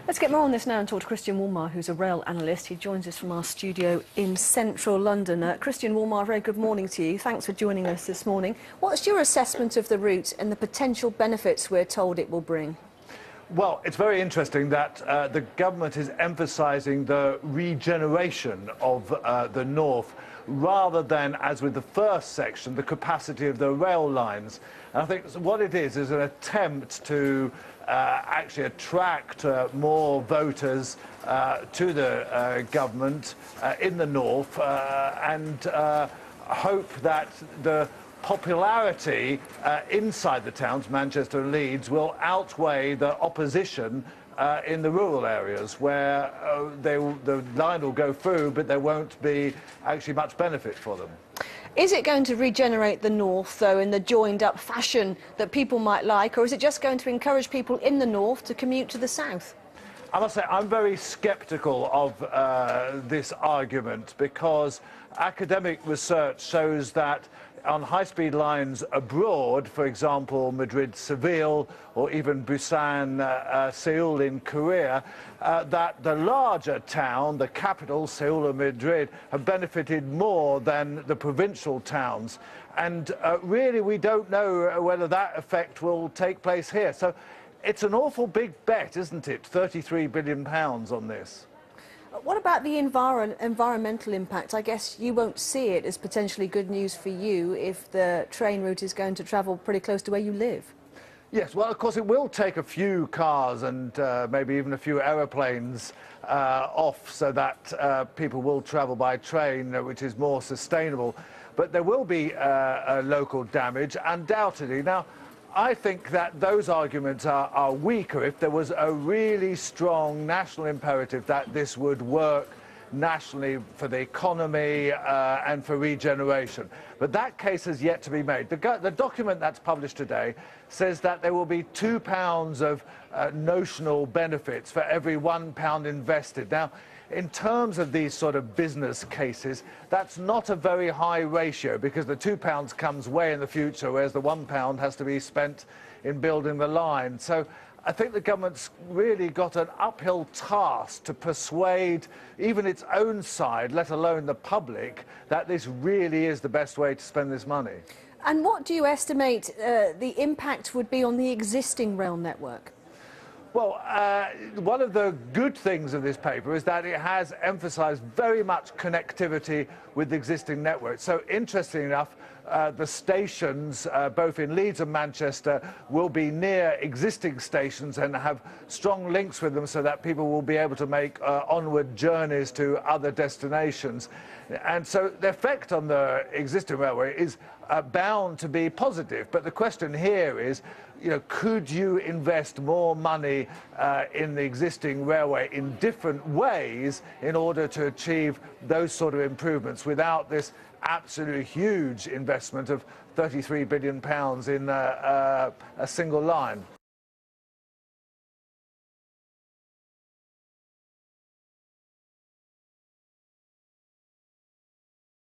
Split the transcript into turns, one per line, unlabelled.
Let's get more on this now and talk to Christian Wolmar, who's a rail analyst. He joins us from our studio in central London. Christian Wolmar, very good morning to you. Thanks for joining us this morning. What's your assessment of the route and the potential benefits we're told it will bring?
Well, it's very interesting that the government is emphasising the regeneration of the north rather than, as with the first section, the capacity of the rail lines. And I think what it is an attempt to actually attract more voters to the government in the north and hope that the popularity inside the towns, Manchester and Leeds, will outweigh the opposition in the rural areas where the line will go through, but there won't be actually much benefit for them.
Is it going to regenerate the north, though, in the joined-up fashion that people might like, or is it just going to encourage people in the north to commute to the south?
I must say, I'm very sceptical of this argument because academic research shows that on high-speed lines abroad, for example, Madrid-Seville or even Busan-Seoul in Korea, that the larger town, the capital, Seoul or Madrid, have benefited more than the provincial towns. And really, we don't know whether that effect will take place here. So it's an awful big bet, isn't it? £33 billion on this.
What about the environmental impact? I guess you won't see it as potentially good news for you if the train route is going to travel pretty close to where you live.
Yes, well, of course, it will take a few cars and maybe even a few aeroplanes off so that people will travel by train, which is more sustainable. But there will be local damage, undoubtedly. Now, I think that those arguments are weaker if there was a really strong national imperative that this would work nationally for the economy and for regeneration. But that case has yet to be made. The document that's published today says that there will be £2 of notional benefits for every £1 invested. Now, in terms of these sort of business cases, that's not a very high ratio because the £2 comes way in the future, whereas the £1 has to be spent in building the line. So I think the government's really got an uphill task to persuade even its own side, let alone the public, that this really is the best way to spend this money.
And what do you estimate the impact would be on the existing rail network?
Well, one of the good things of this paper is that it has emphasised very much connectivity with the existing network. So, interestingly enough, the stations, both in Leeds and Manchester, will be near existing stations and have strong links with them so that people will be able to make onward journeys to other destinations. And so the effect on the existing railway is bound to be positive. But the question here is, could you invest more money in the existing railway in different ways in order to achieve those sort of improvements without this absolutely huge investment of £33 billion in a single line?